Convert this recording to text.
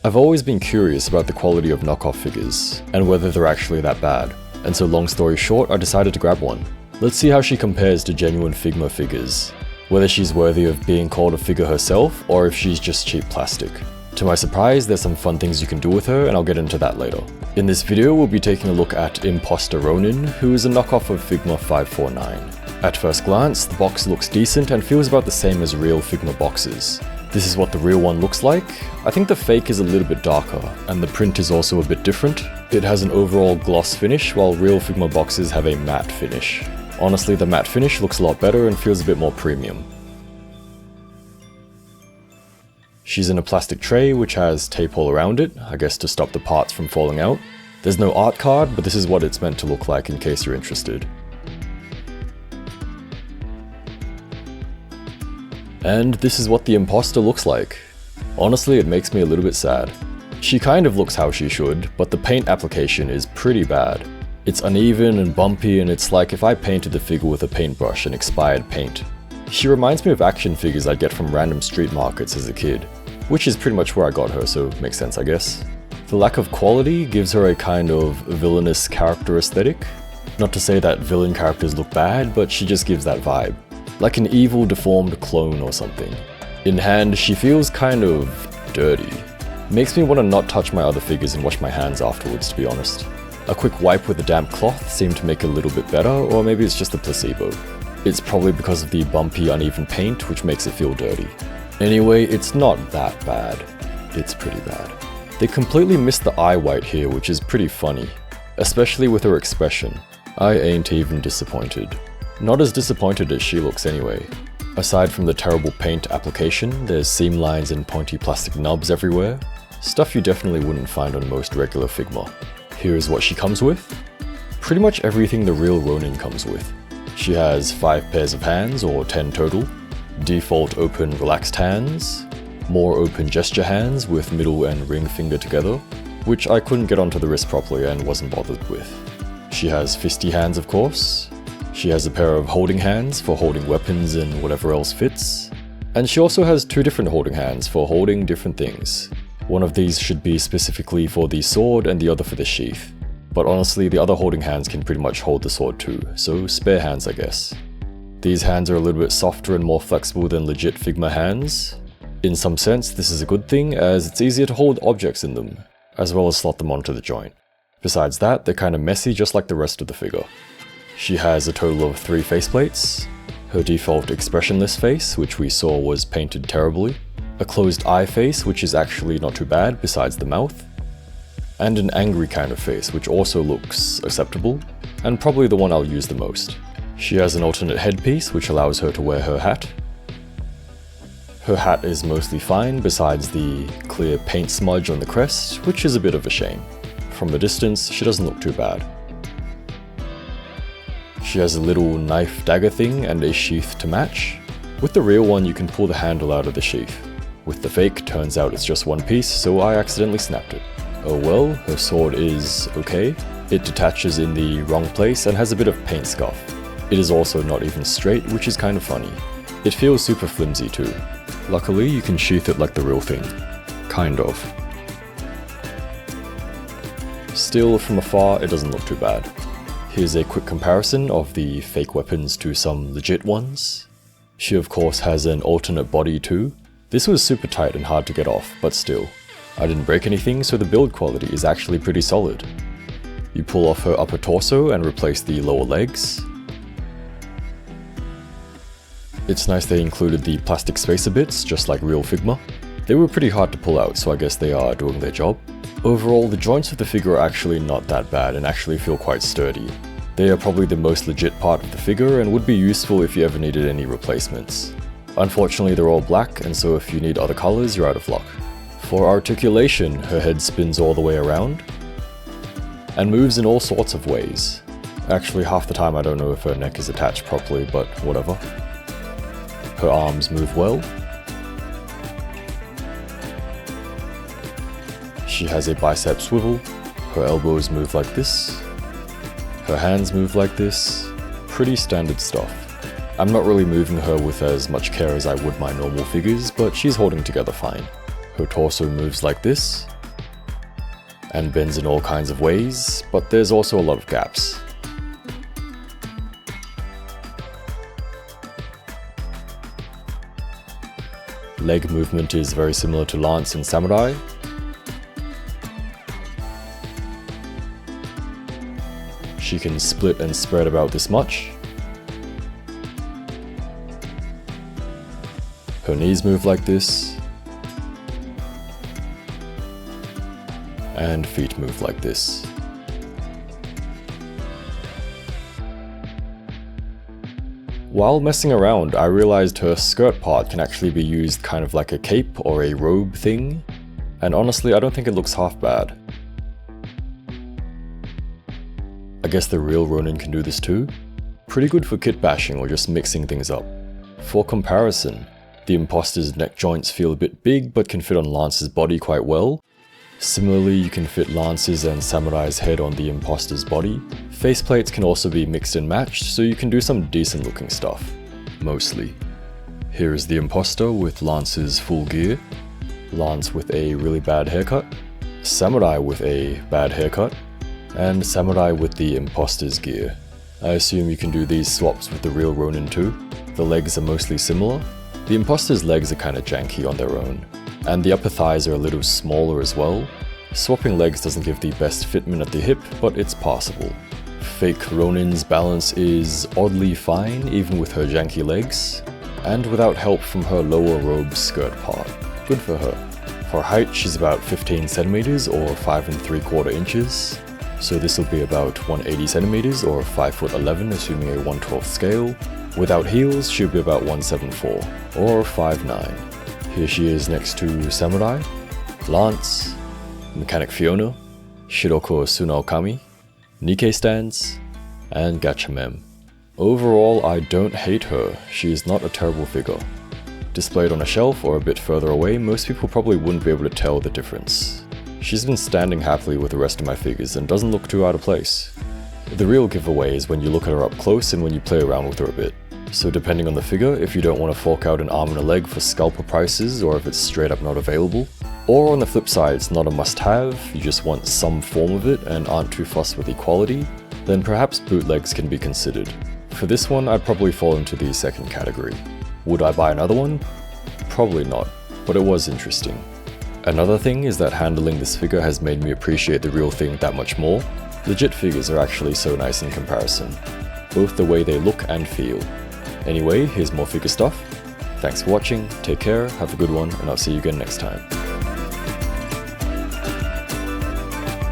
I've always been curious about the quality of knockoff figures, and whether they're actually that bad, and so long story short, I decided to grab one. Let's see how she compares to genuine Figma figures, whether she's worthy of being called a figure herself, or if she's just cheap plastic. To my surprise, there's some fun things you can do with her, and I'll get into that later. In this video, we'll be taking a look at Imposter Ronin, who is a knockoff of Figma 549. At first glance, the box looks decent and feels about the same as real Figma boxes. This is what the real one looks like. I think the fake is a little bit darker, and the print is also a bit different. It has an overall gloss finish, while real Figma boxes have a matte finish. Honestly, the matte finish looks a lot better and feels a bit more premium. She's in a plastic tray which has tape all around it, I guess to stop the parts from falling out. There's no art card, but this is what it's meant to look like in case you're interested. And this is what the imposter looks like. Honestly, it makes me a little bit sad. She kind of looks how she should, but the paint application is pretty bad. It's uneven and bumpy, and it's like if I painted the figure with a paintbrush and expired paint. She reminds me of action figures I'd get from random street markets as a kid, which is pretty much where I got her, so makes sense I guess. The lack of quality gives her a kind of villainous character aesthetic. Not to say that villain characters look bad, but she just gives that vibe. Like an evil deformed clone or something. In hand, she feels kind of dirty. Makes me want to not touch my other figures and wash my hands afterwards, to be honest. A quick wipe with a damp cloth seemed to make it a little bit better, or maybe it's just a placebo. It's probably because of the bumpy, uneven paint, which makes it feel dirty. Anyway, it's not that bad. It's pretty bad. They completely missed the eye white here, which is pretty funny. Especially with her expression. I ain't even disappointed. Not as disappointed as she looks anyway. Aside from the terrible paint application, there's seam lines and pointy plastic nubs everywhere. Stuff you definitely wouldn't find on most regular Figma. Here's what she comes with. Pretty much everything the real Ronin comes with. She has 5 pairs of hands, or 10 total. Default open relaxed hands. More open gesture hands with middle and ring finger together, which I couldn't get onto the wrist properly and wasn't bothered with. She has fisty hands of course. She has a pair of holding hands for holding weapons and whatever else fits. And she also has 2 different holding hands for holding different things. One of these should be specifically for the sword and the other for the sheath. But honestly, the other holding hands can pretty much hold the sword too, so spare hands I guess. These hands are a little bit softer and more flexible than legit Figma hands. In some sense, this is a good thing as it's easier to hold objects in them, as well as slot them onto the joint. Besides that, they're kind of messy just like the rest of the figure. She has a total of 3 faceplates. Her default expressionless face, which we saw was painted terribly. A closed eye face, which is actually not too bad besides the mouth. And an angry kind of face, which also looks acceptable, and probably the one I'll use the most. She has an alternate headpiece, which allows her to wear her hat. Her hat is mostly fine, besides the clear paint smudge on the crest, which is a bit of a shame. From the distance, she doesn't look too bad. She has a little knife dagger thing and a sheath to match. With the real one, you can pull the handle out of the sheath. With the fake, turns out it's just one piece, so I accidentally snapped it. Oh well, her sword is okay. It detaches in the wrong place and has a bit of paint scuff. It is also not even straight, which is kind of funny. It feels super flimsy too. Luckily, you can sheath it like the real thing. Kind of. Still, from afar, it doesn't look too bad. Here's a quick comparison of the fake weapons to some legit ones. She of course has an alternate body too. This was super tight and hard to get off, but still. I didn't break anything, so the build quality is actually pretty solid. You pull off her upper torso and replace the lower legs. It's nice they included the plastic spacer bits, just like real Figma. They were pretty hard to pull out, so I guess they are doing their job. Overall, the joints of the figure are actually not that bad and actually feel quite sturdy. They are probably the most legit part of the figure and would be useful if you ever needed any replacements. Unfortunately, they're all black, and so if you need other colors, you're out of luck. For articulation, her head spins all the way around and moves in all sorts of ways. Actually, half the time I don't know if her neck is attached properly, but whatever. Her arms move well. She has a bicep swivel. Her elbows move like this. Her hands move like this. Pretty standard stuff. I'm not really moving her with as much care as I would my normal figures, but she's holding together fine. Her torso moves like this. and bends in all kinds of ways, but there's also a lot of gaps. Leg movement is very similar to Lance and Samurai. She can split and spread about this much. Her knees move like this. And feet move like this. While messing around, I realized her skirt part can actually be used kind of like a cape or a robe thing, and honestly I don't think it looks half bad. I guess the real Ronin can do this too. Pretty good for kit bashing or just mixing things up. For comparison, the imposter's neck joints feel a bit big but can fit on Lance's body quite well. Similarly, you can fit Lance's and Samurai's head on the imposter's body. Faceplates can also be mixed and matched, so you can do some decent looking stuff. Mostly. Here is the imposter with Lance's full gear, Lance with a really bad haircut, Samurai with a bad haircut, and Samurai with the imposter's gear. I assume you can do these swaps with the real Ronin too. The legs are mostly similar. The imposter's legs are kinda janky on their own, and the upper thighs are a little smaller as well. Swapping legs doesn't give the best fitment at the hip, but it's passable. Fake Ronin's balance is oddly fine even with her janky legs, and without help from her lower robe skirt part. Good for her. For height, she's about 15 centimeters or 5 3/4 inches, so this will be about 180 centimeters or 5'11", assuming a 1/12 scale. Without heels, she'll be about 174 or 5'9". Here she is next to Samurai, Lance, Mechanic Fiona, Shiroko Sunaokami, Nikkei stands, and Gacha Mem. Overall, I don't hate her, she is not a terrible figure. Displayed on a shelf or a bit further away, most people probably wouldn't be able to tell the difference. She's been standing happily with the rest of my figures and doesn't look too out of place. The real giveaway is when you look at her up close and when you play around with her a bit. So depending on the figure, if you don't want to fork out an arm and a leg for scalper prices or if it's straight up not available, or on the flip side it's not a must-have, you just want some form of it and aren't too fussed with equality, then perhaps bootlegs can be considered. For this one, I'd probably fall into the second category. Would I buy another one? Probably not, but it was interesting. Another thing is that handling this figure has made me appreciate the real thing that much more. Legit figures are actually so nice in comparison, both the way they look and feel. Anyway, here's more figure stuff. Thanks for watching, take care, have a good one, and I'll see you again next time.